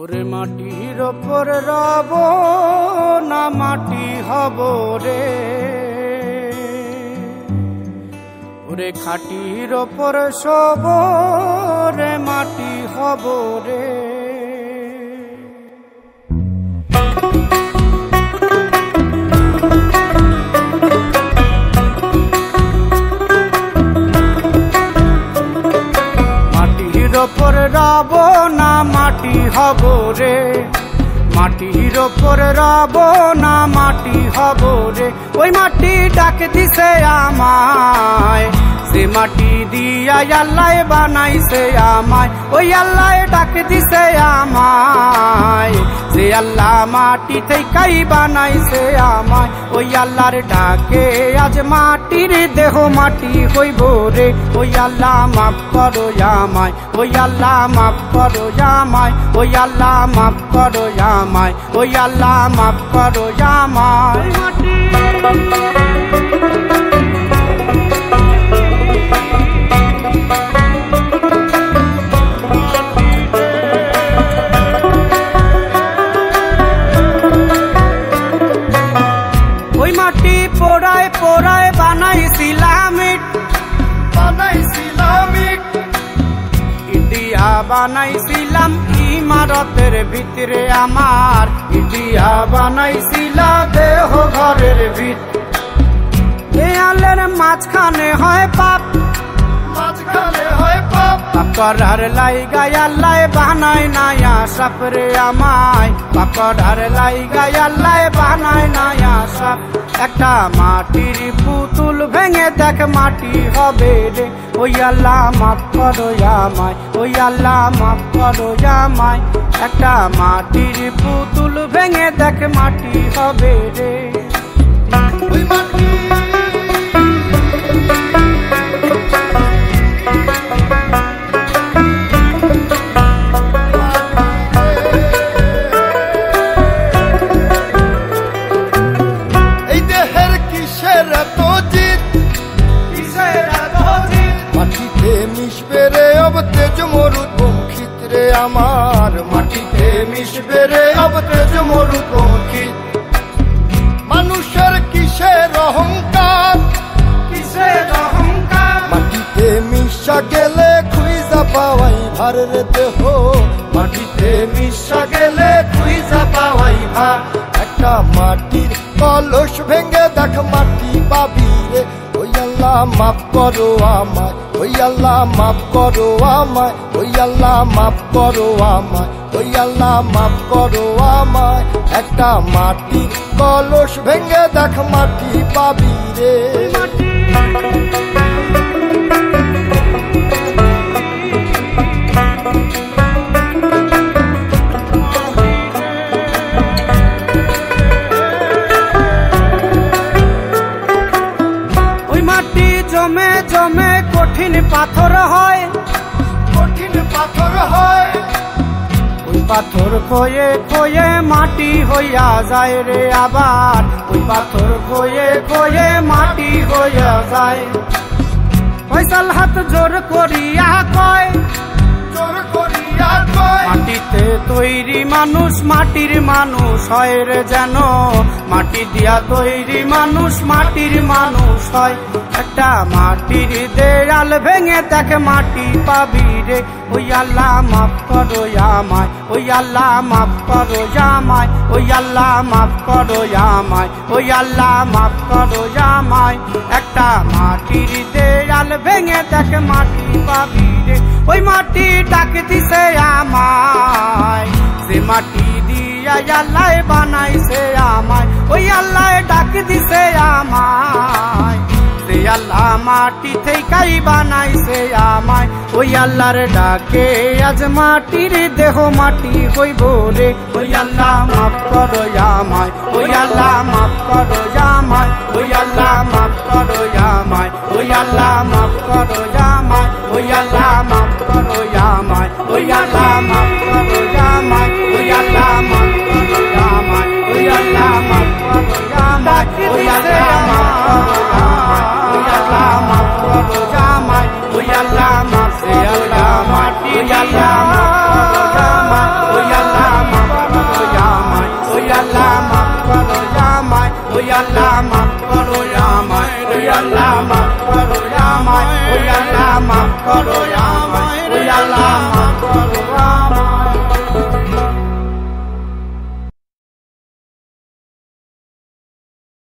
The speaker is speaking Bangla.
ওরে মাটির ওপর রব না মাটি হব রে, ওরে খাটির ওপর শোব রে মাটি হব রে। মাটির ওপর রব না মাটি হব রে, মাটির ওপর রব না মাটি হব রে। ওই মাটি ডাক দিছে আমায়, সে মাটি দিয়া আল্লাহ বানাইছে আমায়। ওই আল্লাহ ডাক দিছে আমায়, সে আল্লাহ মাটি থেকেই বানাইছে আমায়। ওই আল্লাহর ডাকে আজ মাটির দেহ মাটি হইব রে। ওই আল্লাহ মাফ করো আমায়, ওই আল্লাহ মাফ করো আমায়, ওই আল্লাহ মাফ করো আমায়, ওই আল্লাহ মাফ করো আমায়। ওই মাটি পোড়ায় পোড়ায় বানাইছিলাম ইট, ইটিয়া বানাইছিলাম ইমারতের ভিতরে আমার, ইটিয়া বানাইছিলা দেহ ঘরের ভিত। দেয়ালের মাঝখানে হয় পাপ, মাঝখানে হয় পাপ, পাকড়ার লাইগায় আল্লাহ বানায় নায়া সাপ রে আমায়, পাকড়ার লাইগায় আল্লাহ বানায় নায়া সাপ। একটা মাটির পুতুল ভেঙে দেখ মাটি হবে রে। ওই আল্লাহ মাফ করো আমায়, ওই আল্লাহ মাফ করো আমায়। একটা মাটির পুতুল ভেঙে দেখ মাটি হবে রে। ওই মাটি আমার, মাটিতে মিশবে রে অব তেজ মরুপঙ্খিত। মানুষের কিসের অহংকার, কিসের অহংকার, মাটিতে মিশা গেলে খুঁজা পাওয়াই ভার রে দেহ, মাটিতে মিশা গেলে খুঁজা পাওয়াই ভার। একটা মাটির কলস ভেঙে দেখ মাটি পাবি রে। ওই আল্লাহ মাফ করো আমায়, ওই আল্লাহ মাফ করো আমায়, ওই আল্লাহ মাফ করো আমায়, ওই আল্লাহ মাফ করো আমায়। একটা মাটির কলস ভেঙে দেখ মাটি পাবি রে। জমে জমে কঠিন পাথর হয়, কঠিন পাথর হয়। ওই পাথর খয়ে খয়ে মাটি হইয়া যায় রে আবার, ওই পাথর খয়ে খয়ে মাটি হইয়া যায়। ফয়সাল হাত জোর করিয়া কয়, জোর করিয়া কয়, মাটিতে তৈরি মানুষ মাটির মানুষ হয় রে যেন, মাটি দিয়া তৈরি মানুষ মাটির মানুষ হয়। একটা মাটির দেয়াল ভেঙে দেখ মাটি পাবি রে। ওই আল্লাহ মাফ করো আমায়, ওই আল্লাহ মাফ করো আমায়, ওই আল্লাহ মাফ করো আমায়, ওই আল্লাহ মাফ করো আমায়। একটা মাটির দেয়াল ভেঙে দেখ মাটি পাবি রে। ওই মাটি ডাক দিছে আমায়, সে মাটি দিয়া আল্লাহ বানাইছে আমায়। ওই আল্লাহ ডাক দিছে আমায়, সে আল্লাহ মাটি থেকেই বানাইছে আমায়। ওই আল্লাহর ডাকে আজ মাটির দেহ মাটি হইব রে। ওই আল্লাহ মাফ করো আমায়, ওই আল্লাহ মাফ করো আমায়, ওই আল্লাহ মাফ করো আমায়, ওই আল্লাহ মাফ করো আমায়, ওই আল্লাহ মাফ করো আমায়, ওই আল্লাহ মাফ করো আমায়, ওই আল্লাহ মাফ করো আমায়, ওই আল্লাহ মাফ করো আমায়, ওই আল্লাহ মাফ করো আমায়, ওই আল্লাহ মাফ করো আমায়, ওই আল্লাহ মাফ করো আমায়, ওই আল্লাহ মাফ করো আমায়, ওই আল্লাহ ওই আল্লাহ মাফ করো আমায়, ওই আল্লাহ মাফ করো আমায়, ওই আল্লাহ মাফ করো আমায়, ওই আল্লাহ মাফ করো